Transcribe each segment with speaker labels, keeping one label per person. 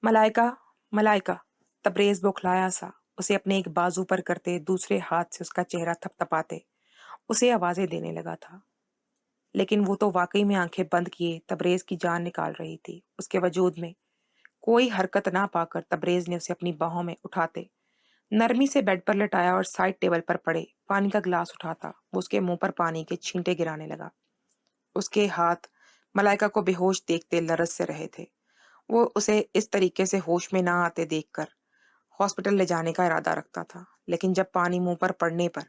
Speaker 1: मलाइका, मलाइका। तबरेज बौखलाया सा उसे अपने एक बाजू पर करते, दूसरे हाथ से उसका चेहरा थपथपाते उसे आवाजें देने लगा था। लेकिन वो तो वाकई में आंखें बंद किए तबरेज की जान निकाल रही थी। उसके वजूद में कोई हरकत ना पाकर तबरेज ने उसे अपनी बाहों में उठाते नरमी से बेड पर लटाया और साइड टेबल पर पड़े पानी का गिलास उठाता वो उसके मुंह पर पानी के छींटे गिराने लगा। उसके हाथ मलाइका को बेहोश देखते लरस से रहे थे। वो उसे इस तरीके से होश में ना आते देखकर हॉस्पिटल ले जाने का इरादा रखता था। लेकिन जब पानी मुंह पर पड़ने पर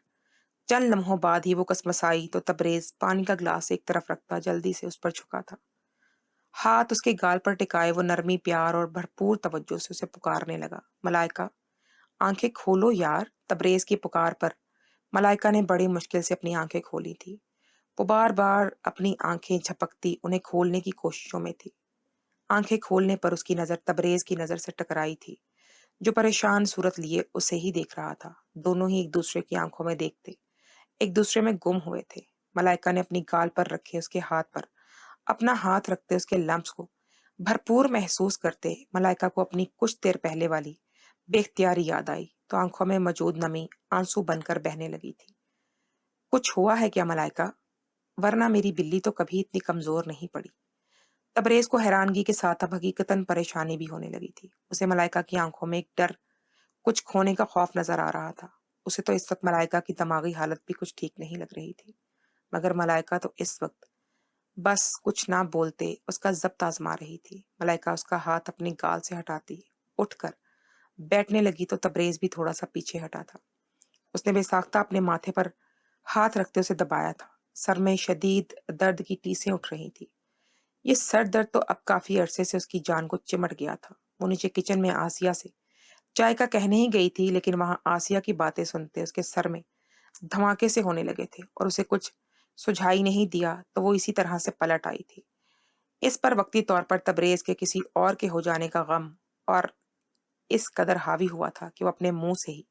Speaker 1: चंद लम्हों बाद ही वो कसमसाई तो तबरेज पानी का ग्लास एक तरफ रखता जल्दी से उस पर झुका था। हाथ उसके गाल पर टिकाए वो नरमी प्यार और भरपूर तवज्जो से उसे पुकारने लगा, मलाइका, आंखें खोलो यार। तबरेज की पुकार पर मलाइका ने बड़ी मुश्किल से अपनी आंखें खोली थी। वो बार बार अपनी आंखें झपकती उन्हें खोलने की कोशिशों में थी। आंखें खोलने पर उसकी नजर तबरेज की नजर से टकराई थी, जो परेशान सूरत लिए उसे ही देख रहा था। दोनों ही एक दूसरे की आंखों में देखते एक दूसरे में गुम हुए थे। मलाइका ने अपनी गाल पर रखे उसके हाथ पर अपना हाथ रखते उसके लम्स को भरपूर महसूस करते मलाइका को अपनी कुछ देर पहले वाली बेख्तियारी याद आई तो आंखों में मौजूद नमी आंसू बनकर बहने लगी थी। कुछ हुआ है क्या मलाइका? वरना मेरी बिल्ली तो कभी इतनी कमजोर नहीं पड़ी। तबरेज को हैरानगी के साथ अब हकीकतन परेशानी भी होने लगी थी। उसे मलाइका की आंखों में एक डर, कुछ खोने का खौफ नजर आ रहा था। उसे तो इस वक्त मलाइका की दिमागी हालत भी कुछ ठीक नहीं लग रही थी। मगर मलाइका तो इस वक्त बस कुछ ना बोलते उसका जब्त आजमा रही थी। मलाइका उसका हाथ अपनी गाल से हटाती उठकर बैठने लगी तो तबरेज भी थोड़ा सा पीछे हटा था। उसने बेसाख्ता अपने माथे पर हाथ रखते उसे दबाया था। सर में शदीद दर्द की टीसें उठ रही थी। ये सर दर्द तो अब काफी अरसे से उसकी जान को चिमट गया था। वो नीचे किचन में आसिया से चाय का कहने ही गई थी, लेकिन वहां आसिया की बातें सुनते उसके सर में धमाके से होने लगे थे और उसे कुछ सुझाई नहीं दिया तो वो इसी तरह से पलट आई थी। इस पर वक्ती तौर पर तबरेज के किसी और के हो जाने का गम और इस कदर हावी हुआ था कि वो अपने मुंह से ही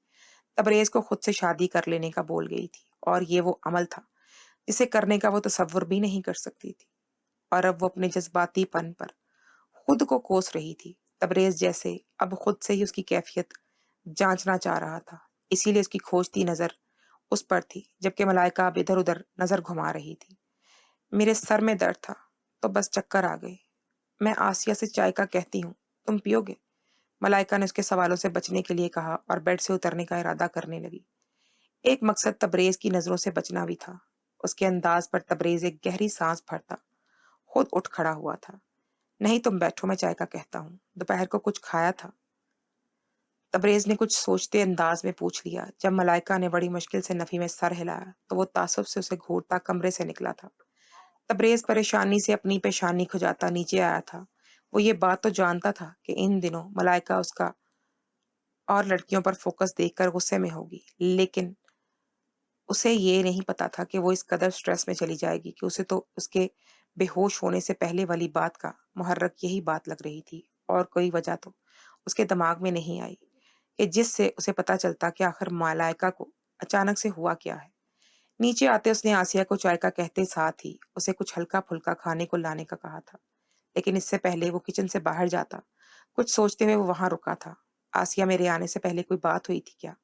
Speaker 1: तबरेज को खुद से शादी कर लेने का बोल गई थी। और ये वो अमल था जिसे करने का वो तसव्वुर भी नहीं कर सकती थी। और अब वो अपने जज्बातीपन पर खुद को कोस रही थी। तबरेज जैसे अब खुद से ही उसकी कैफियत जांचना चाह रहा था, इसीलिए उसकी खोजती नजर उस पर थी, जबकि मलाइका अब इधर उधर नजर घुमा रही थी। मेरे सर में दर्द था तो बस चक्कर आ गए। मैं आसिया से चाय का कहती हूँ, तुम पियोगे? मलाइका ने उसके सवालों से बचने के लिए कहा और बेड से उतरने का इरादा करने लगी। एक मकसद तबरेज की नजरों से बचना भी था। उसके अंदाज पर तबरेज एक गहरी सांस भरता खुद उठ खड़ा हुआ था। नहीं, तुम बैठो, मैं चाय का कहता हूँ। दोपहर को कुछ खाया था? तबरेज ने कुछ सोचते अंदाज में पूछ लिया। जब मलाइका ने बड़ी मुश्किल से नफी में सर हिलाया तो वो तासुब से उसे घूरता कमरे से निकला था। तबरेज परेशानी से अपनी पेशानी खुजाता नीचे आया था। वो ये बात तो जानता था कि इन दिनों मलाइका उसका और लड़कियों पर फोकस देखकर गुस्से में होगी, लेकिन उसे ये नहीं पता था कि वो इस कदर स्ट्रेस में चली जाएगी कि उसे तो उसके बेहोश होने से पहले वाली बात का मुहर्रक यही बात लग रही थी। और कोई वजह तो उसके दिमाग में नहीं आई कि जिससे उसे पता चलता कि आखिर मलाइका को अचानक से हुआ क्या है। नीचे आते उसने आसिया को चाय का कहते साथ ही उसे कुछ हल्का फुल्का खाने को लाने का कहा था। लेकिन इससे पहले वो किचन से बाहर जाता कुछ सोचते हुए वो वहां रुका था। आसिया, मेरे आने से पहले कोई बात हुई थी क्या?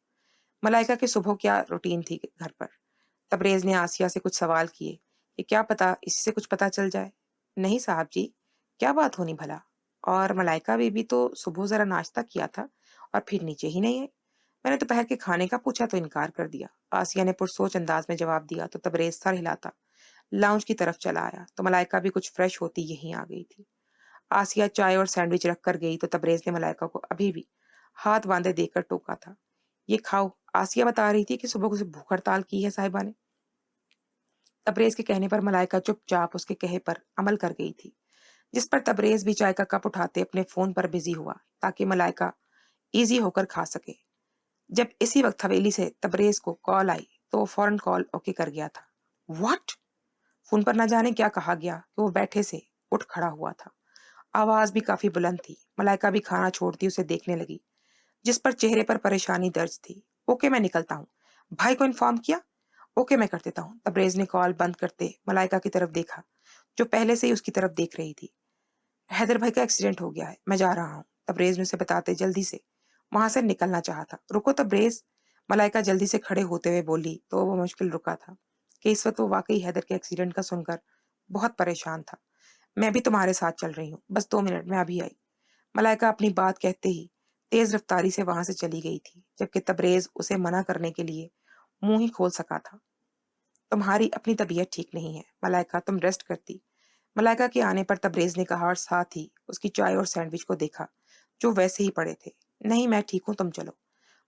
Speaker 1: मलाइका की सुबह क्या रूटीन थी घर पर? तबरेज ने आसिया से कुछ सवाल किए कि क्या पता इससे कुछ पता चल जाए। नहीं साहब जी, क्या बात होनी भला? और मलाइका बीबी तो सुबह जरा नाश्ता किया था और फिर नीचे ही नहीं है। मैंने दोपहर के खाने का पूछा तो इनकार कर दिया। आसिया ने पुरसोच अंदाज में जवाब दिया तो तबरेज सर हिलाता लाउंज की तरफ चला आया तो मलाइका भी कुछ फ्रेश होती यहीं आ गई थी। आसिया चाय और सैंडविच रख कर गई तो तबरेज ने मलाइका को अभी भी हाथ बांधे देकर टोका था। ये खाओ। आसिया बता रही थी कि सुबह को भूख हड़ताल की है साहिबा ने। तबरेज के कहने पर मलाइका चुपचाप उसके कहे पर अमल कर गई थी, जिस पर तबरेज भी चाय का कप उठाते अपने फोन पर बिजी हुआ ताकि मलाइका इजी होकर खा सके। जब इसी वक्त हवेली से तबरेज को कॉल आई तो वो फौरन कॉल ओके कर गया था। व्हाट? फोन पर न जाने क्या कहा गया कि वो बैठे से उठ खड़ा हुआ था। आवाज भी काफी बुलंद थी। मलाइका भी खाना छोड़ती उसे देखने लगी, जिस पर चेहरे पर परेशानी दर्ज थी। ओके, मैं निकलता हूँ। भाई को इन्फॉर्म किया? ओके, मैं कर देता हूँ। तबरेज ने कॉल बंद करते मलाइका की तरफ देखा, जो पहले से ही उसकी तरफ देख रही थी। हैदर भाई का एक्सीडेंट हो गया है, मैं जा रहा हूँ। तबरेज़ ने उसे बताते जल्दी से वहाँ से निकलना चाहा था। "रुको तबरेज़!" मलाइका जल्दी से खड़े होते हुए बोली, तो वो मुश्किल रुका था कि इस वक़्त वो वाक़ई हैदर के एक्सीडेंट का सुनकर बहुत परेशान था। "मैं भी तुम्हारे साथ चल रही हूँ, बस 2 मिनट, मैं अभी आई।" मलाइका अपनी बात कहते ही तेज़ रफ़्तारी से वहाँ से चली गई थी, जबकि तबरेज़ उसे मना करने के लिए मुँह ही खोल सका था। "तुम्हारी अपनी तबीयत ठीक नहीं है, मलाइका, तुम रेस्ट करती।" मलाइका के आने पर तबरेज़ ने कहा और साथ ही उसकी चाय और सैंडविच को देखा, जो वैसे ही पड़े थे। "नहीं, मैं ठीक हूँ, तुम चलो।"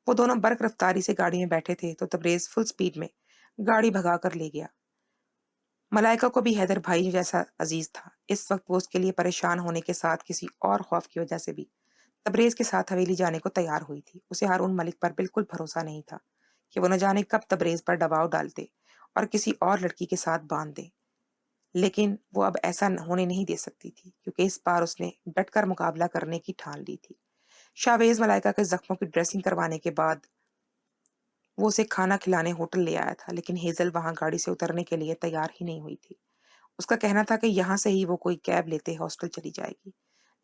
Speaker 1: वो दोनों बर्क रफ्तारी से गाड़ी में बैठे थे, तो तबरेज़ फुल स्पीड में गाड़ी भगाकर ले गया। मलाइका को भी हैदर भाई जैसा अज़ीज़ था। इस वक़्त वो उसके लिए परेशान होने के साथ किसी और खौफ की वजह से भी तबरेज़ के साथ हवेली जाने को तैयार हुई थी। उसे हारून मलिक पर बिल्कुल भरोसा नहीं था कि वो न जाने कब तबरेज़ पर दबाव डाल दे और किसी और लड़की के साथ बाँध दे। लेकिन वो अब ऐसा होने नहीं दे सकती थी, क्योंकि इस बार उसने डटकर मुकाबला करने की ठान ली थी। शाहवेज़ मलाइका के ज़ख्मों की ड्रेसिंग करवाने के बाद वो उसे खाना खिलाने होटल ले आया था, लेकिन हेज़ल वहाँ गाड़ी से उतरने के लिए तैयार ही नहीं हुई थी। उसका कहना था कि यहाँ से ही वो कोई कैब लेते हॉस्टल चली जाएगी,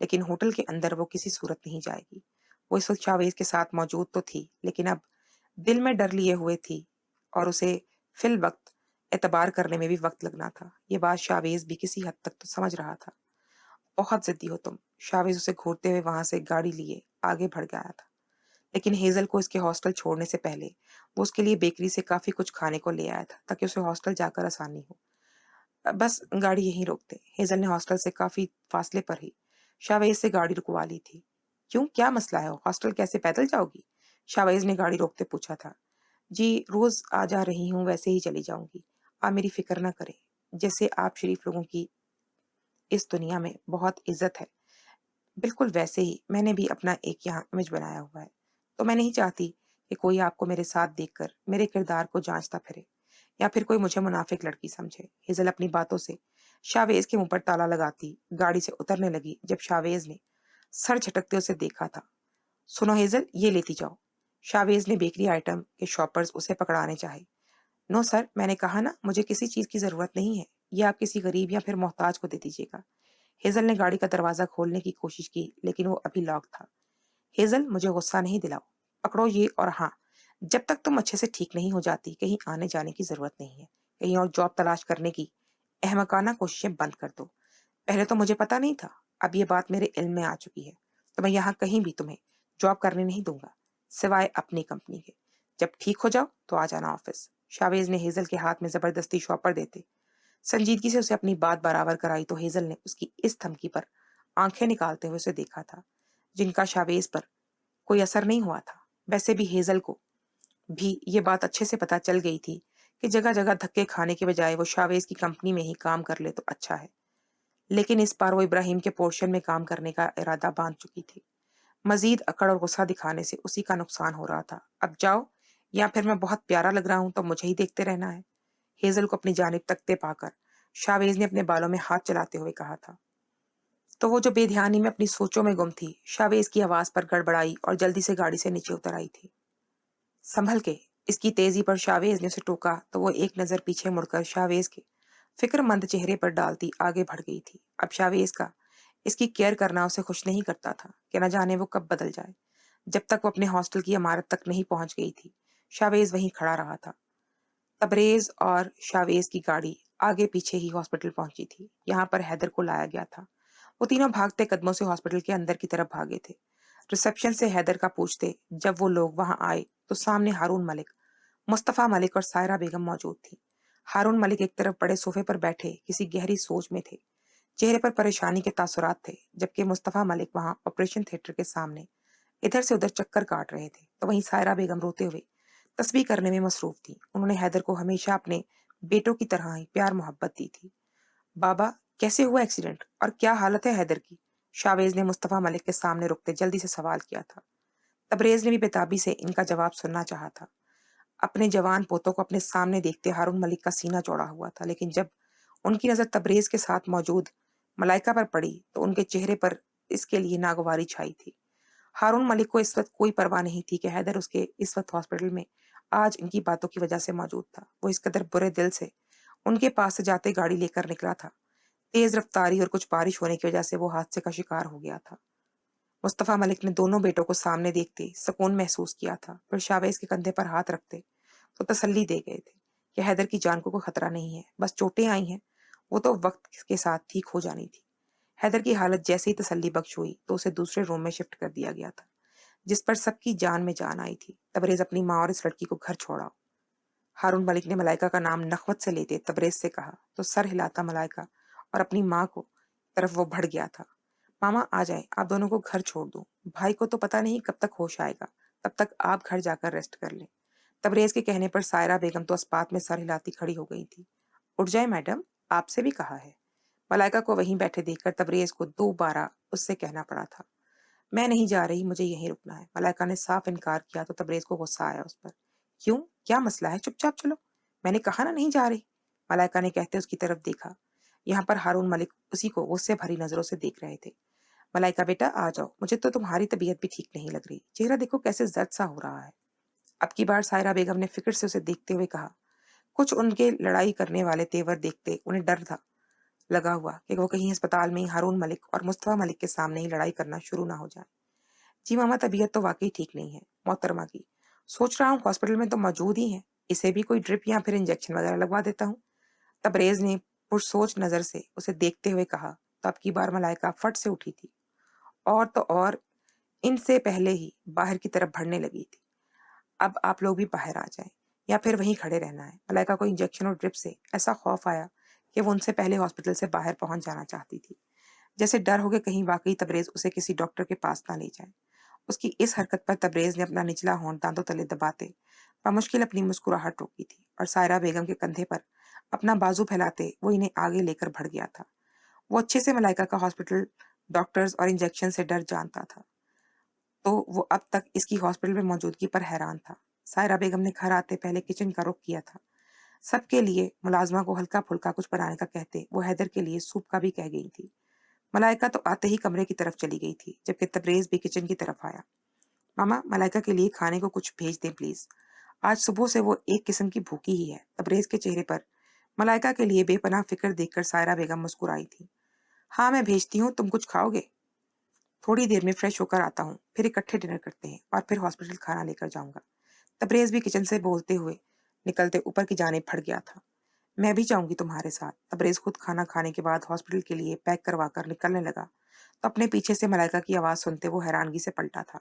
Speaker 1: लेकिन होटल के अंदर वो किसी सूरत नहीं जाएगी। वो इस वक़्त शाहवेज़ के साथ मौजूद तो थी, लेकिन अब दिल में डर लिए हुए थी और उसे फ़िल वक़्त एतबार करने में भी वक़्त लगना था। ये बात शाहवेज़ भी किसी हद तक तो समझ रहा था। "बहुत ज़िद्दी हो तुम।" शाहवेज़ उसे घूरते हुए वहाँ से गाड़ी लिए आगे बढ़ गया था। लेकिन हेज़ल को इसके हॉस्टल छोड़ने से पहले वो उसके लिए बेकरी से काफ़ी कुछ खाने को ले आया था, ताकि उसे हॉस्टल जाकर आसानी हो। बस गाड़ी यहीं रोक दे। हेज़ल ने हॉस्टल से काफ़ी फासले पर ही शाहवेज़ से गाड़ी रुकवा ली थी। "क्यों, क्या मसला है? हॉस्टल कैसे, पैदल जाओगी?" शाहवेज़ ने गाड़ी रोकते पूछा था। "जी, रोज़ आ जा रही हूँ, वैसे ही चली जाऊँगी। आप मेरी फ़िक्र ना करें। जैसे आप शरीफ लोगों की इस दुनिया में बहुत इज़्ज़त है, बिल्कुल वैसे ही मैंने भी अपना एक यहाँ इमेज बनाया हुआ है। तो मैं नहीं चाहती कि कोई आपको मेरे साथ देखकर मेरे किरदार को जाँचता फिरे या फिर कोई मुझे मुनाफ़िक लड़की समझे।" हेज़ल अपनी बातों से शाहवेज़ के मुँह पर ताला लगाती गाड़ी से उतरने लगी, जब शाहवेज़ ने सर झटकते उसे देखा था। "सुनो हेज़ल, ये लेती जाओ।" शाहवेज़ ने बेकरी आइटम के शॉपर्स उसे पकड़ाने चाहे। "नो सर, मैंने कहा ना, मुझे किसी चीज़ की ज़रूरत नहीं है। ये आप किसी गरीब या फिर मोहताज को दे दीजिएगा।" हेज़ल ने गाड़ी का दरवाज़ा खोलने की कोशिश की, लेकिन वो अभी लॉक था। "हेज़ल, मुझे गुस्सा नहीं दिलाओ। पकड़ो ये, और हाँ, जब तक तुम अच्छे से ठीक नहीं हो जाती, कहीं आने-जाने की ज़रूरत नहीं है। कहीं और जॉब तलाश करने की अहमकाना कोशिशें बंद कर दो। पहले तो मुझे पता नहीं था, अब ये बात मेरे इल्म में आ चुकी है, तो मैं यहाँ कहीं भी तुम्हें जॉब करने नहीं दूँगा, सिवाय अपनी कंपनी के। जब ठीक हो जाओ, तो आ जाना ऑफ़िस।" शाहवेज़ ने हेज़ल के हाथ में ज़बरदस्ती शॉपर देते संजीदगी से उसे अपनी बात बराबर कराई, तो हेज़ल ने उसकी इस धमकी पर आँखें निकालते हुए उसे देखा था, जिनका शाहवेज़ पर कोई असर नहीं हुआ था। वैसे भी हेज़ल को भी ये बात अच्छे से पता चल गई थी कि जगह-जगह धक्के खाने के बजाय वो शाहवेज़ की कंपनी में ही काम कर ले तो अच्छा है। लेकिन इस बार वो इब्राहिम के पोर्शन में काम करने का इरादा बाँध चुकी थी। मज़ीद अकड़ और गुस्सा दिखाने से उसी का नुकसान हो रहा था। "अब जाओ, या फिर मैं बहुत प्यारा लग रहा हूँ तो मुझे ही देखते रहना है?" हेज़ल को अपनी जानिब तकते पाकर शाहवेज़ ने अपने बालों में हाथ चलाते हुए कहा था। तो वो जो बेध्यानी में अपनी सोचों में गुम थी, शाहवेज़ की आवाज़ पर गड़बड़ाई और जल्दी से गाड़ी से नीचे उतर आई थी। "संभल के!" इसकी तेज़ी पर शाहवेज़ ने उसे टोका, तो वो एक नज़र पीछे मुड़कर शाहवेज़ के फ़िक्रमंद चेहरे पर डालती आगे बढ़ गई थी। अब शाहवेज़ का इसकी केयर करना उसे खुश नहीं करता था कि न जाने वो कब बदल जाए। जब तक वो अपने हॉस्टल की इमारत तक नहीं पहुँच गई थी, शाहवेज़ वहीं खड़ा रहा था। तबरेज़ और शाहवेज़ की गाड़ी आगे-पीछे ही हॉस्पिटल पहुँची थी। यहाँ पर हैदर को लाया गया था। वो तीनों भागते कदमों से हॉस्पिटल के अंदर की तरफ भागे थे। रिसेप्शन से हैदर का पूछते जब वो लोग वहां आए, तो सामने हारून मलिक, मुस्तफा मलिक और सायरा बेगम मौजूद थी। हारून मलिक एक तरफ बड़े सोफे पर बैठे किसी गहरी सोच में थे। चेहरे पर परेशानी के तासुरात थे, जबकि मुस्तफा मलिक वहां ऑपरेशन थिएटर के सामने इधर से उधर चक्कर काट रहे थे। तो वहीं सायरा बेगम रोते हुए तस्बीह करने में मसरूफ थी। उन्होंने हैदर को हमेशा अपने बेटों की तरह ही प्यार मोहब्बत दी थी। "बाबा, कैसे हुआ एक्सीडेंट और क्या हालत है हैदर की?" शाहवेज़ ने मुस्तफा मलिक के सामने रुकते जल्दी से सवाल किया था। तबरेज़ ने भी बेताबी से इनका जवाब सुनना चाहा था। अपने जवान पोतों को अपने सामने देखते हारून मलिक का सीना चौड़ा हुआ था, लेकिन जब उनकी नज़र तबरेज़ के साथ मौजूद मलाइका पर पड़ी, तो उनके चेहरे पर इसके लिए नागवारी छाई थी। हारून मलिक को इस वक़्त कोई परवाह नहीं थी कि हैदर उसके इस वक़्त हॉस्पिटल में आज इनकी बातों की वजह से मौजूद था। वो इस कदर बुरे दिल से उनके पास से जाते गाड़ी लेकर निकला था। तेज़ रफ़्तारी और कुछ बारिश होने की वजह से वो हादसे का शिकार हो गया था। मुस्तफा मलिक ने दोनों बेटों को सामने देखते सुकून महसूस किया था। फिर शावेज के कंधे पर हाथ रखते तो तसल्ली दे गए थे कि हैदर की जान को कोई खतरा नहीं है, बस चोटें आई हैं, वो तो वक्त के साथ ठीक हो जानी थी। हैदर की हालत जैसे ही तसल्ली बख्श हुई तो उसे दूसरे रूम में शिफ्ट कर दिया गया था, जिस पर सबकी जान में जान आई थी। तबरेज अपनी माँ और इस लड़की को घर छोड़ा। हारून मलिक ने मलाइका का नाम नखवत से लेते तबरेज से कहा तो सर हिलाता मलाइका और अपनी माँ को तरफ वो बढ़ गया था। मामा आ जाए, आप दोनों को घर छोड़ दूं। भाई को तो पता नहीं कब तक होश आएगा, तब तक आप घर जाकर रेस्ट कर लें। तबरेज के कहने पर सायरा बेगम तो अस्पात में सर हिलाती खड़ी हो गई थी। उठ जाए मैडम, आपसे भी कहा है। मलाइका को वहीं बैठे देखकर तबरेज को दोबारा उससे कहना पड़ा था, मैं नहीं जा रही, मुझे यहीं रुकना है। मलाइका ने साफ इनकार किया तो तबरेज को गुस्सा आया उस पर। क्यों, क्या मसला है? चुपचाप चलो, मैंने कहा ना नहीं जा रही। मलाइका ने कहते उसकी तरफ देखा। यहाँ पर हारून मलिक उसी को गुस्से भरी नजरों से देख रहे थे। मलाइका बेटा आ जाओ, मुझे तो तुम्हारी तबीयत भी ठीक नहीं लग रही, चेहरा देखो कैसे जर्द सा हो रहा है। अब की बार सायरा बेगम ने फिक्र से उसे देखते हुए कहा। कुछ उनके लड़ाई करने वाले तेवर देखते उन्हें डर था लगा हुआ कि वो कहीं अस्पताल में ही हारून मलिक और मुस्तफा मलिक के सामने ही लड़ाई करना शुरू ना हो जाए। जी मामा, तबीयत तो वाकई ठीक नहीं है मोहतरमा की। सोच रहा हूँ हॉस्पिटल में तो मौजूद ही है, इसे भी कोई ड्रिप या फिर इंजेक्शन वगैरह लगवा देता हूँ। तबरेज ने पुरसोच नजर से उसे देखते हुए कहा तो अब की बार मलाइका फट से उठी थी और तो और इनसे पहले ही बाहर की तरफ बढ़ने लगी थी। अब आप लोग भी बाहर आ जाएं या फिर वहीं खड़े रहना है। मलाइका को इंजेक्शन और ड्रिप से ऐसा खौफ आया कि वो उनसे पहले हॉस्पिटल से बाहर पहुंच जाना चाहती थी, जैसे डर हो के कहीं वाकई तबरेज उसे किसी डॉक्टर के पास ना ले जाए। उसकी इस हरकत पर तबरेज ने अपना निचला होंठ दांतों तले दबाते बामुश्किल अपनी मुस्कुराहट रोकी थी और सायरा बेगम के कंधे पर अपना बाजू फैलाते वो इन्हें आगे लेकर बढ़ गया था। वो अच्छे से मलाइका का हॉस्पिटल, डॉक्टर्स और इंजेक्शन से डर जानता था, तो वो अब तक इसकी हॉस्पिटल में मौजूदगी पर हैरान था। सायरा बेगम ने घर आते पहले किचन का रुख किया था। सबके लिए मुलाजमा को हल्का फुल्का कुछ बनाने का कहते वो हैदर के लिए सूप का भी कह गई थी। मलाइका तो आते ही कमरे की तरफ चली गई थी, जबकि तबरेज भी किचन की तरफ आया। मामा, मलाइका के लिए खाने को कुछ भेज दें प्लीज, आज सुबह से वो एक किस्म की भूखी ही है। तबरेज के चेहरे पर मलाइका के लिए बेपनाह फिक्र देखकर सायरा बेगम मुस्कुराई थी। हाँ मैं भेजती हूँ, तुम कुछ खाओगे? थोड़ी देर में फ्रेश होकर आता हूँ, फिर इकट्ठे डिनर करते हैं और फिर हॉस्पिटल खाना लेकर जाऊंगा। तबरेज भी किचन से बोलते हुए निकलते ऊपर की जाने फट गया था। मैं भी जाऊंगी तुम्हारे साथ। तबरेज खुद खाना खाने के बाद हॉस्पिटल के लिए पैक करवा कर निकलने लगा तो अपने पीछे से मलाइका की आवाज सुनते वो हैरानगी से पलटा था।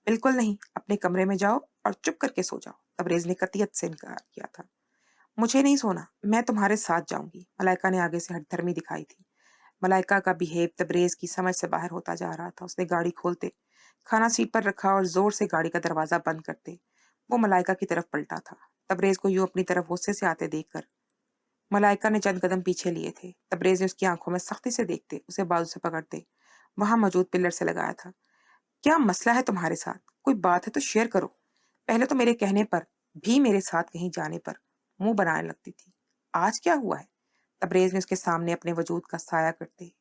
Speaker 1: बिल्कुल नहीं, अपने कमरे में जाओ और चुप करके सो जाओ। तबरेज ने कतियत से इनकार किया था। मुझे नहीं सोना, मैं तुम्हारे साथ जाऊंगी। मलाइका ने आगे से हठधर्मी दिखाई थी। मलाइका का बिहेव तबरेज की समझ से बाहर होता जा रहा था। उसने गाड़ी खोलते खाना सीट पर रखा और जोर से गाड़ी का दरवाजा बंद करते वो मलाइका की तरफ पलटा था। तबरेज को यूं अपनी तरफ गुस्से से आते देखकर मलाइका ने चंद कदम पीछे लिए थे। तबरेज ने उसकी आंखों में सख्ती से देखते उसे बाजू से पकड़ते वहां मौजूद पिलर से लगाया था। क्या मसला है तुम्हारे साथ? कोई बात है तो शेयर करो। पहले तो मेरे कहने पर भी मेरे साथ कहीं जाने पर मुंह बनाने लगती थी, आज क्या हुआ है? तबरेज ने उसके सामने अपने वजूद का साया करते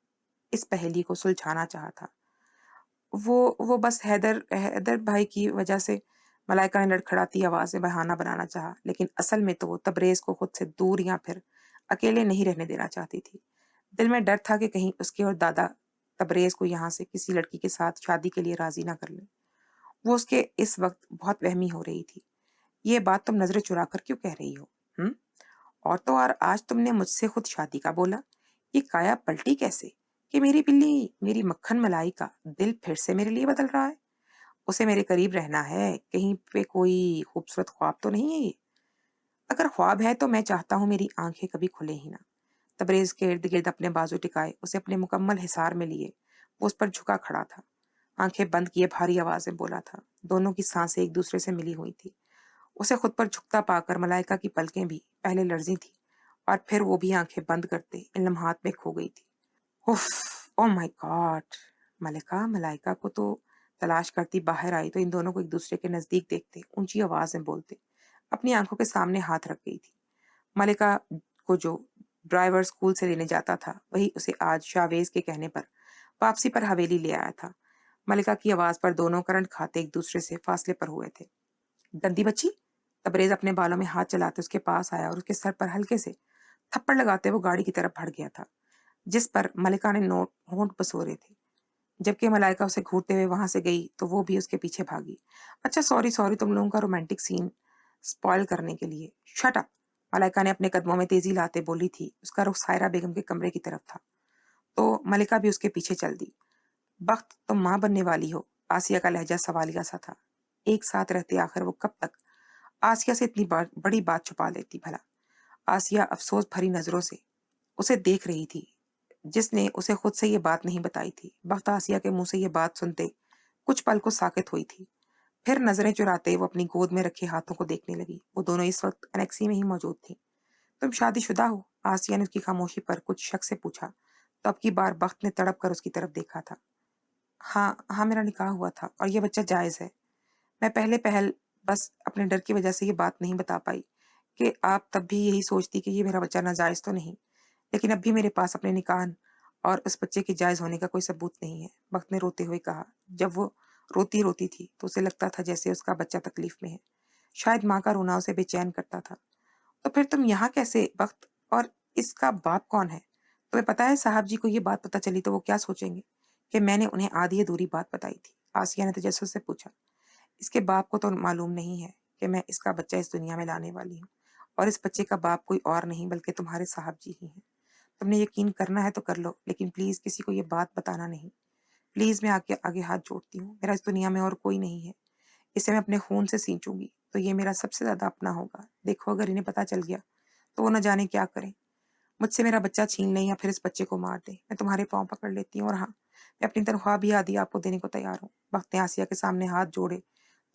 Speaker 1: इस पहेली को सुलझाना चाहा था। वो बस हैदर हैदर भाई की वजह से। मलाइका ने लड़खड़ाती आवाज में बहाना बनाना चाहा, लेकिन असल में तो वो तबरेज को खुद से दूर या फिर अकेले नहीं रहने देना चाहती थी। दिल में डर था कि कहीं उसके और दादा तबरेज को यहाँ से किसी लड़की के साथ शादी के लिए राजी ना कर लें। वो उसके इस वक्त बहुत वहमी हो रही थी। ये बात तुम नजरें चुरा कर क्यों कह रही हो? और तो और आज तुमने मुझसे खुद शादी का बोला। ये काया पलटी कैसे कि मेरी बिल्ली, मेरी मक्खन मलाई का दिल फिर से मेरे लिए बदल रहा है? उसे मेरे करीब रहना है, कहीं पे कोई खूबसूरत ख्वाब तो नहीं है ये? अगर ख्वाब है तो मैं चाहता हूँ मेरी आंखें कभी खुले ही ना। तबरेज के इर्द गिर्द अपने बाजू टिकाए उसे अपने मुकम्मल हिसार में लिए वो उस पर झुका खड़ा था। आंखें बंद किए भारी आवाज में बोला था। दोनों की सांसें एक दूसरे से मिली हुई थी। उसे खुद पर झुकता पाकर मलाइका की पलकें भी पहले लर्जी थी और फिर वो भी आंखें बंद करते इन लम्हात में खो गई थी। उफ, ओ माय गॉड। मलिका मलाइका को तो तलाश करती बाहर आई तो इन दोनों को एक दूसरे के नजदीक देखते ऊंची आवाज में बोलते अपनी आंखों के सामने हाथ रख गई थी। मलिका को जो ड्राइवर स्कूल से लेने जाता था वही उसे आज शावेज के कहने पर वापसी पर हवेली ले आया था। मलिका की आवाज पर दोनों करंट खाते एक दूसरे से फासले पर हुए थे। गंदी बच्ची। तबरेज अपने बालों में हाथ चलाते उसके पास आया और उसके सर पर हल्के से थप्पड़ लगाते वो गाड़ी की तरफ बढ़ गया था, जिस पर मलिका ने नोट होंठ पसोरे थे। जबकि मलाइका उसे घूरते हुए वहां से गई तो वो भी उसके पीछे भागी। अच्छा, सॉरी सॉरी, तुम लोगों का रोमांटिक सीन स्पॉइल करने के लिए। Shut up! मलाइका ने अपने कदमों में तेजी लाते बोली थी। उसका रुख सायरा बेगम के कमरे की तरफ था, तो मलिका भी उसके पीछे चल दी। बख्त, तुम माँ बनने वाली हो। आसिया का लहजा सवालिया सा था। एक साथ रहते आखिर वो कब तक आसिया से इतनी बड़ी बात छुपा लेती भला। आसिया अफसोस भरी नजरों से उसे देख रही थी, जिसने उसे खुद से ये बात नहीं बताई थी। बख्त आसिया के मुंह से ये बात सुनते कुछ पल को साकित हुई थी। फिर नजरें चुराते वो अपनी गोद में रखे हाथों को देखने लगी। वो दोनों इस वक्त अनेक्सी में ही मौजूद थी। तुम शादीशुदा हो? आसिया ने उसकी खामोशी पर कुछ शक से पूछा, तो अब की बार बख्त ने तड़प कर उसकी तरफ देखा था। हाँ हाँ, मेरा निकाह हुआ था और ये बच्चा जायज है। मैं पहले पहल बस अपने डर की वजह से ये बात नहीं बता पाई कि आप तब भी यही सोचती कि ये मेरा बच्चा नाजायज तो नहीं। लेकिन अब भी मेरे पास अपने निकाह और उस बच्चे के जायज होने का कोई सबूत नहीं है, वक्त ने रोते हुए कहा। जब वो रोती रोती थी तो उसे लगता था जैसे उसका बच्चा तकलीफ में है। शायद माँ का रोना उसे बेचैन करता था। तो फिर तुम यहाँ कैसे वक्त? और इसका बाप कौन है? तुम्हें पता है साहब जी को ये बात पता चली तो वो क्या सोचेंगे कि मैंने उन्हें आधी अधूरी बात बताई थी। आसिया ने तजस्सुस से पूछा। इसके बाप को तो मालूम नहीं है कि मैं इसका बच्चा इस दुनिया में लाने वाली हूँ, और इस बच्चे का बाप कोई और नहीं बल्कि तुम्हारे साहब जी ही हैं। तुमने यकीन करना है तो कर लो, लेकिन प्लीज किसी को ये बात बताना नहीं। प्लीज, मैं आगे आगे हाथ जोड़ती हूँ। मेरा इस दुनिया में और कोई नहीं है। इसे मैं अपने खून से सींचूंगी तो ये मेरा सबसे ज्यादा अपना होगा। देखो, अगर इन्हें पता चल गया तो वो न जाने क्या करें। मुझसे मेरा बच्चा छीन लें या फिर इस बच्चे को मार दे, मैं तुम्हारे पाँव पकड़ लेती हूँ। और हाँ, मैं अपनी तनख्वाह भी आधी आपको देने को तैयार हूँ। वक्त ने आसिया के सामने हाथ जोड़े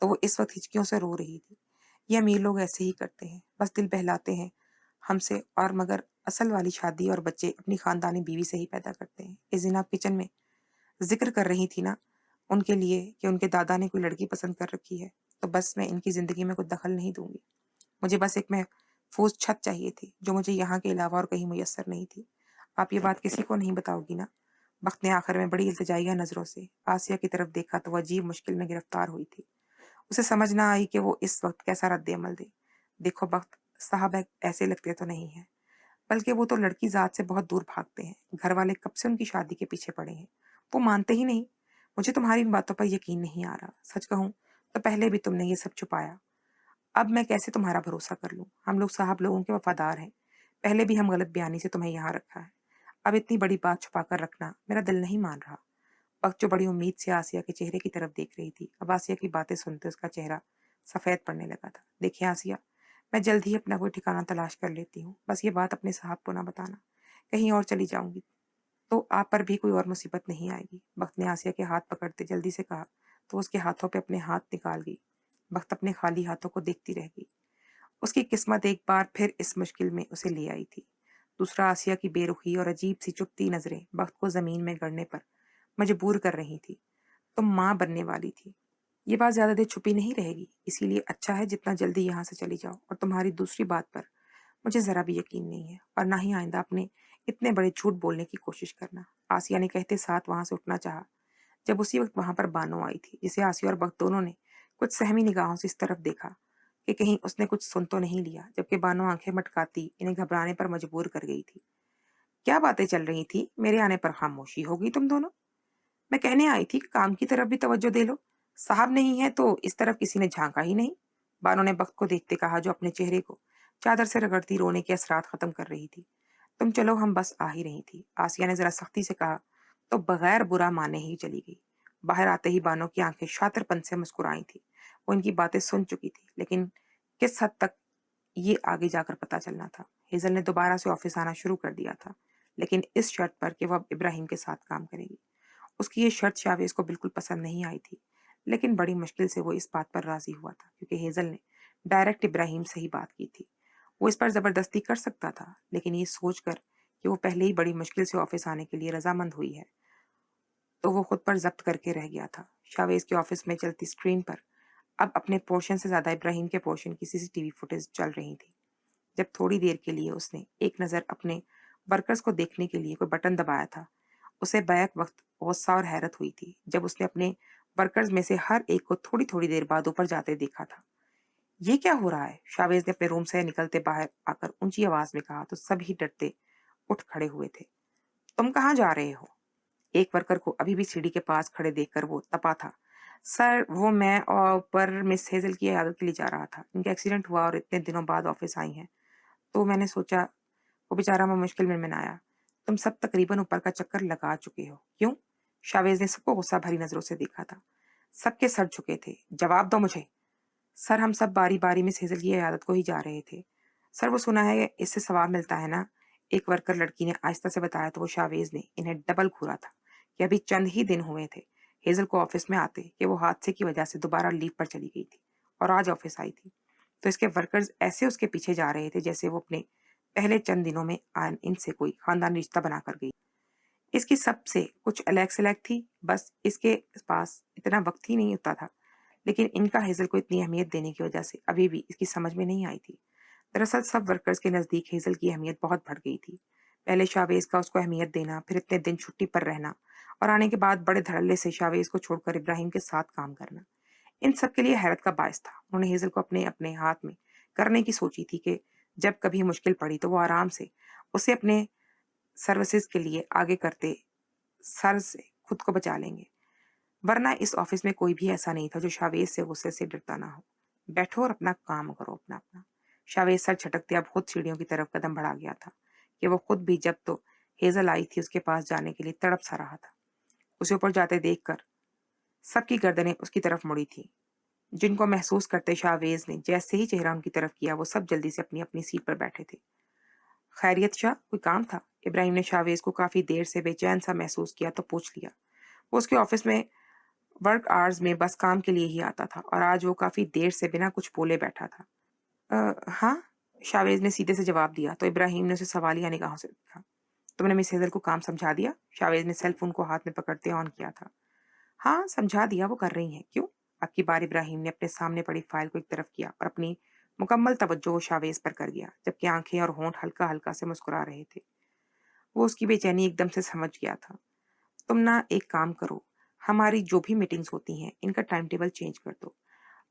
Speaker 1: तो वो इस वक्त हिचकियों से रो रही थी। ये अमीर लोग ऐसे ही करते हैं, बस दिल बहलाते हैं हमसे, और मगर असल वाली शादी और बच्चे अपनी खानदानी बीवी से ही पैदा करते हैं। इस दिन आप किचन में जिक्र कर रही थी ना उनके लिए कि उनके दादा ने कोई लड़की पसंद कर रखी है, तो बस मैं इनकी जिंदगी में कोई दखल नहीं दूंगी। मुझे बस एक महफूज छत चाहिए थी, जो मुझे यहाँ के अलावा और कहीं मुयस्सर नहीं थी। आप ये बात किसी को नहीं बताओगी ना? वक्त ने आखिर में बड़ी इल्तिजाइया नजरों से आसिया की तरफ देखा तो वह अजीब मुश्किल में गिरफ्तार हुई थी। उसे समझ ना आई कि वो इस वक्त कैसा रद्द-ए-अमल दे। देखो वक्त, साहब ऐसे लगते तो नहीं है, बल्कि वो तो लड़की ज़ात से बहुत दूर भागते हैं। घर वाले कब से उनकी शादी के पीछे पड़े हैं, वो मानते ही नहीं। मुझे तुम्हारी इन बातों पर यकीन नहीं आ रहा। सच कहूँ तो पहले भी तुमने ये सब छुपाया, अब मैं कैसे तुम्हारा भरोसा कर लूँ? हम लोग साहब लोगों के वफादार हैं। पहले भी हम गलत बयानी से तुम्हें यहाँ रखा है। अब इतनी बड़ी बात छुपा कर रखना मेरा दिल नहीं मान रहा। वक्त जो बड़ी उम्मीद से आसिया के चेहरे की तरफ देख रही थी, अब आसिया की बातें सुनते उसका चेहरा सफेद पड़ने लगा था। देखिए आसिया, मैं जल्द ही अपना कोई ठिकाना तलाश कर लेती हूँ। बस ये बात अपने साहब को ना बताना। कहीं और चली जाऊंगी तो आप पर भी कोई और मुसीबत नहीं आएगी। वक्त ने आसिया के हाथ पकड़ते जल्दी से कहा, तो उसके हाथों पे अपने हाथ निकाल गई। वक्त अपने खाली हाथों को देखती रह गई। उसकी किस्मत एक बार फिर इस मुश्किल में उसे ले आई थी। दूसरा, आसिया की बेरुखी और अजीब सी चुभती नजरें वक्त को जमीन में गड़ने पर मजबूर कर रही थी। तुम माँ बनने वाली थी, ये बात ज्यादा देर छुपी नहीं रहेगी, इसीलिए अच्छा है जितना जल्दी यहाँ से चली जाओ। और तुम्हारी दूसरी बात पर मुझे जरा भी यकीन नहीं है, और ना ही आइंदा अपने इतने बड़े झूठ बोलने की कोशिश करना। आसिया ने कहते साथ वहां से उठना चाहा, जब उसी वक्त वहां पर बानो आई थी, जिसे आसिया और वक्त दोनों ने कुछ सहमी निगाहों से इस तरफ देखा कि कहीं उसने कुछ सुन तो नहीं लिया। जबकि बानो आंखें मटकाती इन्हें घबराने पर मजबूर कर गई थी। क्या बातें चल रही थी? मेरे आने पर खामोशी हो गई तुम दोनों। मैं कहने आई थी कि काम की तरफ भी तवज्जो दे लो। साहब नहीं है तो इस तरफ किसी ने झांका ही नहीं। बानो ने वक्त को देखते कहा, जो अपने चेहरे को चादर से रगड़ती रोने के असरात खत्म कर रही थी। तुम चलो, हम बस आ ही रही थी। आसिया ने जरा सख्ती से कहा, तो बगैर बुरा माने ही चली गई। बाहर आते ही बानो की आंखें शातिरपन से मुस्कुराई थी। वो इनकी बातें सुन चुकी थी, लेकिन किस हद तक ये आगे जाकर पता चलना था। हेजल ने दोबारा से ऑफिस आना शुरू कर दिया था, लेकिन इस शर्त पर कि वह अब इब्राहिम के साथ काम करेगी। उसकी ये शर्त शावेज को बिल्कुल पसंद नहीं आई थी, लेकिन बड़ी मुश्किल से वो इस बात पर राजी हुआ था, क्योंकि हेजल ने डायरेक्ट इब्राहिम से ही बात की थी। वो इस पर जबरदस्ती कर सकता था, लेकिन ये सोचकर कि वो पहले ही बड़ी मुश्किल से ऑफिस आने के लिए रजामंद हुई है, तो वो खुद पर जब्त करके रह गया था। शावेज के ऑफिस में चलती स्क्रीन पर अब अपने पोर्शन से ज्यादा इब्राहिम के पोर्शन की सीसीटीवी फुटेज चल रही थी। जब थोड़ी देर के लिए उसने एक नज़र अपने वर्कर्स को देखने के लिए कोई बटन दबाया था, उसे बैक वक्त गुस्सा और हैरत हुई थी जब उसने अपने वर्कर्स में से हर एक को थोड़ी थोड़ी देर बाद ऊपर जाते देखा था। ये क्या हो रहा है? शावेज ने अपने रूम से निकलते बाहर आकर ऊंची आवाज में कहा, तो सभी डरते उठ खड़े हुए थे। तुम कहाँ जा रहे हो? एक वर्कर को अभी भी सीढ़ी के पास खड़े देखकर वो तपा था। सर, वो मैं और ऊपर मिस हेज़ल की इयादत के लिए जा रहा था। इनका एक्सीडेंट हुआ और इतने दिनों बाद ऑफ़िस आई हैं। तो मैंने सोचा वो बेचारा मैं मुश्किल में मनाया। तुम सब तकरीबन ऊपर का चक्कर लगा चुके हो। क्यों? शावेज़ ने सबको गुस्सा भरी नज़रों से देखा था। सबके सर झुके थे। जवाब दो मुझे। सर, हम सब बारी-बारी मिस हेज़ल की इयादत को ही जा रहे थे। सर, वो सुना है इससे सवाब मिलता है ना? एक वर्कर लड़की ने आहिस्ता से बताया तो वो शावेज़ ने इन्हें डबल घूरा था कि अभी चंद ही दिन हुए थे हेज़ल को ऑफ़िस में आते कि वो हादसे की वजह से दोबारा लीव पर चली गई थी और आज ऑफ़िस आई थी। तो इसके वर्कर्स ऐसे उसके पीछे जा रहे थे जैसे वो अपने पहले चंद दिनों में इनसे कोई ख़ानदानी रिश्ता बनाकर गई। इसकी सबसे कुछ अलग-सलग थी, बस इसके पास इतना वक़्त ही नहीं होता था। लेकिन इनका हेज़ल को इतनी अहमियत देने की वजह से अभी भी इसकी समझ में नहीं आई थी। दरअसल सब वर्कर्स के नज़दीक हेज़ल की अहमियत बहुत बढ़ गई थी। पहले शावेज़ का उसको अहमियत देना, फिर इतने दिन छुट्टी पर रहना और आने के बाद बड़े धड़ल्ले से शावेज़ को छोड़कर इब्राहिम के साथ काम करना। इन सब के लिए हैरत का बायस था। उन्होंने हेज़ल को अपने अपने हाथ में करने की सोची थी कि जब कभी मुश्किल पड़ी तो वो आराम से उसे अपने सर्विसेज़ के लिए आगे करते सर से खुद को बचा लेंगे। वरना इस ऑफिस में कोई भी ऐसा नहीं था जो शावेज से गुस्से से डरता ना हो। बैठो और अपना काम करो अपना-अपना। शावेज सर झटकते अब खुद सीढ़ियों की तरफ कदम बढ़ा गया था कि वो खुद भी जब तो हेज़ल आई थी उसके पास जाने के लिए तड़प सा रहा था। उसे ऊपर जाते देखकर सबकी गर्दनें उसकी तरफ मुड़ी थी। जिनको महसूस करते शावेज ने जैसे ही चेहरा उनकी तरफ किया वो सब जल्दी से अपनी-अपनी सीट पर बैठे थे। खैरियत शाह, कोई काम था? इब्राहिम ने शावेज को काफी देर से बेचैन सा महसूस किया तो पूछ लिया। वो उसके ऑफिस में वर्क आवर्स में बस काम के लिए ही आता था और आज वो काफ़ी देर से बिना कुछ बोले बैठा था। हाँ, शावेज़ ने सीधे से जवाब दिया तो इब्राहिम ने उसे सवालिया निगाहों से देखा। तुमने मिस हेज़ल को काम समझा दिया? शावेज़ ने सेल फ़ोन को हाथ में पकड़ते ऑन किया था। हाँ, समझा दिया, वो कर रही हैं। क्यों? अब की बार इब्राहिम ने अपने सामने पड़ी फाइल को एक तरफ किया और अपनी मुकम्मल तवज्जो शावेज़ पर कर गया, जबकि आंखें और होंठ हल्का-हल्का से मुस्कुरा रहे थे। वो उसकी बेचैनी एकदम से समझ गया था। तुम ना एक काम करो, हमारी जो भी मीटिंग्स होती हैं, इनका टाइम टेबल चेंज कर दो।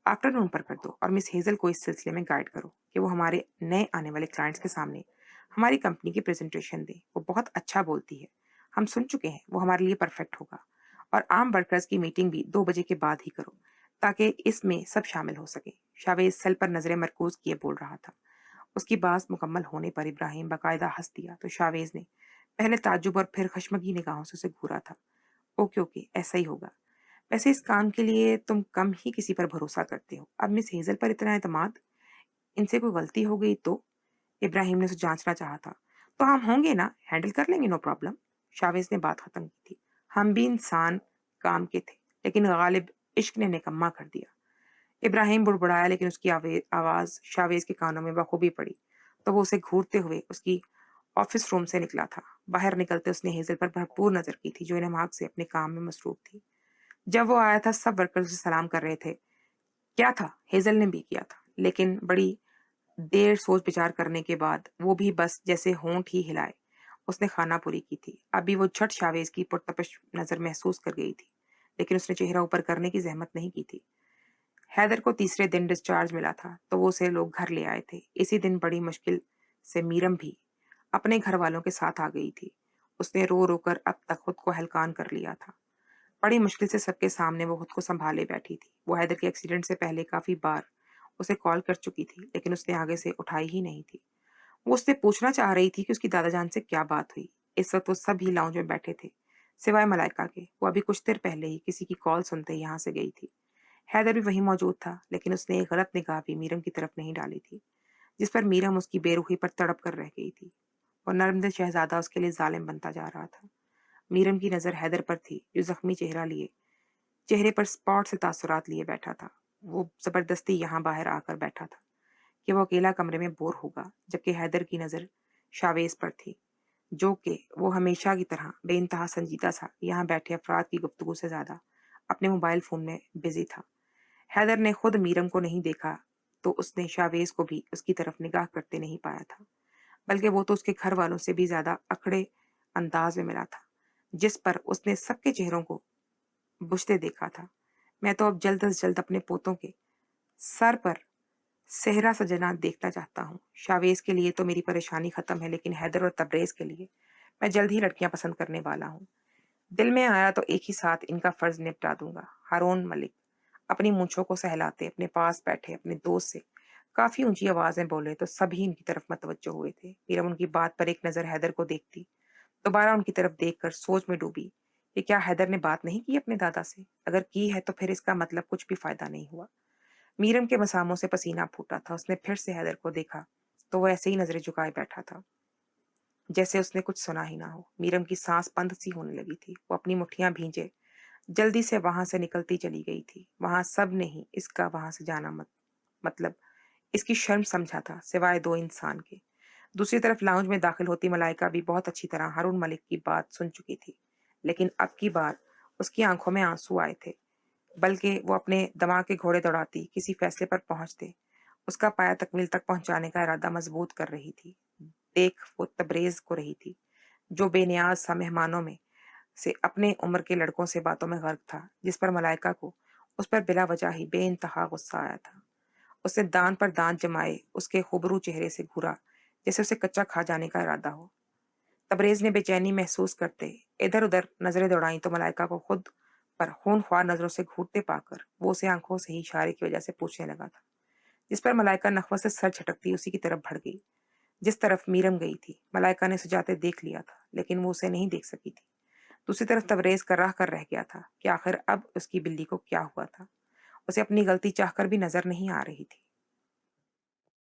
Speaker 1: आफ्टरनून पर कर दो और मिस हेज़ल को इस सिलसिले में गाइड करो कि वो हमारे नए आने वाले क्लाइंट्स के सामने हमारी कंपनी की प्रेज़ेंटेशन दे। वो बहुत अच्छा बोलती है। हम सुन चुके हैं, वो हमारे लिए परफेक्ट होगा। और आम वर्कर्स की मीटिंग भी 2 बजे के बाद ही करो, ताकि इसमें सब शामिल हो सकें। शावेज़ सेल पर नज़रें मरकूज़ किए बोल रहा था। उसकी बात मुकम्मल होने पर इब्राहिम बाकायदा हँस दिया तो शावेज़ ने पहले ताज्जुब और फिर खशमगी निगाहों से उसे घूरा था। ओके, ओके, ऐसा ही होगा। वैसे इस काम के लिए तुम कम ही किसी पर भरोसा करते हो। अब मिस हेज़ल पर इतना एतमाद? इनसे कोई गलती हो गई तो? इब्राहिम ने उसे जाँचना चाहा था। तो हम होंगे ना, हैंडल कर लेंगे, नो प्रॉब्लम। शावेज़ ने बात खत्म की थी। हम भी इंसान काम के थे, लेकिन गालिब इश्क ने निकम्मा कर दिया। इब्राहिम बुड़बुड़ाया लेकिन उसकी आवाज़ शावेज़ के कानों में बखूबी पड़ी। तो वो उसे घूरते हुए उसकी ऑफिस रूम से निकला था। बाहर निकलते उसने हेज़ल पर भरपूर नज़र की थी, जो इनेमाक से अपने काम में मसरूफ़ थी। जब वो आया था सब वर्कर उसे सलाम कर रहे थे। क्या था? हेज़ल ने भी किया था, लेकिन बड़ी देर सोच विचार करने के बाद वो भी बस जैसे होंठ ही हिलाए। उसने खानापुरी की थी। अभी वो झट शावेज़ की पुरतपश नज़र महसूस कर गई थी, लेकिन उसने चेहरा ऊपर करने की ज़हमत नहीं की थी। हैदर को तीसरे दिन डिस्चार्ज मिला था, तो वो उसे लोग घर ले आए थे। इसी दिन बड़ी मुश्किल से मीरम भी अपने घर वालों के साथ आ गई थी। उसने रो-रो कर अब तक खुद को हलकान कर लिया था। बड़ी मुश्किल से सबके सामने वो खुद को संभाले बैठी थी। वो हैदर के एक्सीडेंट से पहले काफ़ी बार उसे कॉल कर चुकी थी, लेकिन उसने आगे से उठाई ही नहीं थी। वो उससे पूछना चाह रही थी कि उसकी दादाजान से क्या बात हुई। इस वक़्त वो सभी लाउंज में बैठे थे, सिवाय मलाइका के। वो अभी कुछ देर पहले ही किसी की कॉल सुनते ही यहाँ से गई थी। हैदर भी वहीं मौजूद था, लेकिन उसने एक गलत निगाह भी मीरम की तरफ नहीं डाली थी, जिस पर मीरम उसकी बेरुखी पर तड़प कर रह गई थी। और नर्मदिल शहज़ादा उसके लिए ज़ालिम बनता जा रहा था। मीरम की नज़र हैदर पर थी, जो ज़ख्मी चेहरे पर स्पॉट से तासुरात लिए बैठा था। वो ज़बरदस्ती यहाँ बाहर आकर बैठा था कि वो अकेला कमरे में बोर होगा, जबकि हैदर की नज़र शावेज़ पर थी, जो कि वो हमेशा की तरह बेइंतहा संजीदा-सा यहाँ बैठे अफ़राद की गुफ्तगू से ज़्यादा अपने मोबाइल फ़ोन में बिज़ी था। हैदर ने खुद मीरम को नहीं देखा, तो उसने शावेज़ को भी उसकी तरफ निगाह करते नहीं पाया था, बल्कि वो तो उसके घर वालों से भी ज़्यादा अकड़े अंदाज़ में मिला था, जिस पर उसने सबके चेहरों को बुझते देखा था। मैं तो अब जल्द से जल्द अपने पोतों के सर पर सेहरा सजना देखना चाहता हूँ। शावेज़ के लिए तो मेरी परेशानी खत्म है, लेकिन हैदर और तबरेज़ के लिए मैं जल्द ही लड़कियाँ पसंद करने वाला हूँ। दिल में आया तो एक ही साथ इनका फर्ज निपटा दूंगा। हारून मलिक अपनी मूंछों को सहलाते अपने पास बैठे अपने दोस्त से काफी ऊंची आवाज में बोले तो सभी इनकी तरफ मतवज्जो हुए थे। मीरा उनकी बात पर एक नजर हैदर को देखती, दोबारा उनकी तरफ देखकर सोच में डूबी कि क्या हैदर ने बात नहीं की अपने दादा से। अगर की है तो फिर इसका मतलब कुछ भी फायदा नहीं हुआ। मीरम के मसामों से पसीना फूटा था। उसने फिर से हैदर को देखा तो वो ऐसे ही नजरें झुकाए बैठा था, जैसे उसने कुछ सुना ही ना हो। मीरम की सांस बंद सी होने लगी थी। वो अपनी मुट्ठियां भींजे जल्दी से वहां से निकलती चली गई थी। वहां सब ने ही इसका वहां से जाना मतलब इसकी शर्म समझा था, सिवाय दो इंसान के। दूसरी तरफ लाउंज में दाखिल होती मलाइका भी बहुत अच्छी तरह हारून मलिक की बात सुन चुकी थी, लेकिन अब की बार उसकी आंखों में आंसू आए थे। बल्कि वो अपने दिमाग के घोड़े दौड़ाती किसी फैसले पर पहुंचते, उसका पाया तकमील तक पहुंचाने का इरादा मजबूत कर रही थी। देख वो तबरेज को रही थी, जो बेनियाज सा मेहमानों में से अपने उम्र के लड़कों से बातों में गर्क था, जिस पर मलाइका को उस पर बिला वजह ही बेइंतहा गुस्सा आया था। उसने दांत पर दांत जमाए उसके हुबरू चेहरे से घूरा, जैसे उसे कच्चा खा जाने का इरादा हो। तबरेज ने बेचैनी महसूस करते इधर उधर नजरें दौड़ाई तो मलाइका को खुद पर खूनख्वार नजरों से घूरते पाकर वो उसे आंखों से ही इशारे की वजह से पूछने लगा था, जिस पर मलाइका नखवत से सर झटकती उसी की तरफ बढ़ गई, जिस तरफ मीरम गई थी। मलाइका ने सुजाते देख लिया था, लेकिन वो उसे नहीं देख सकी थी। दूसरी तरफ तबरेज कर्राह कर रह गया था कि आखिर अब उसकी बिल्ली को क्या हुआ था। उसे अपनी गलती चाहकर भी नजर नहीं आ रही थी।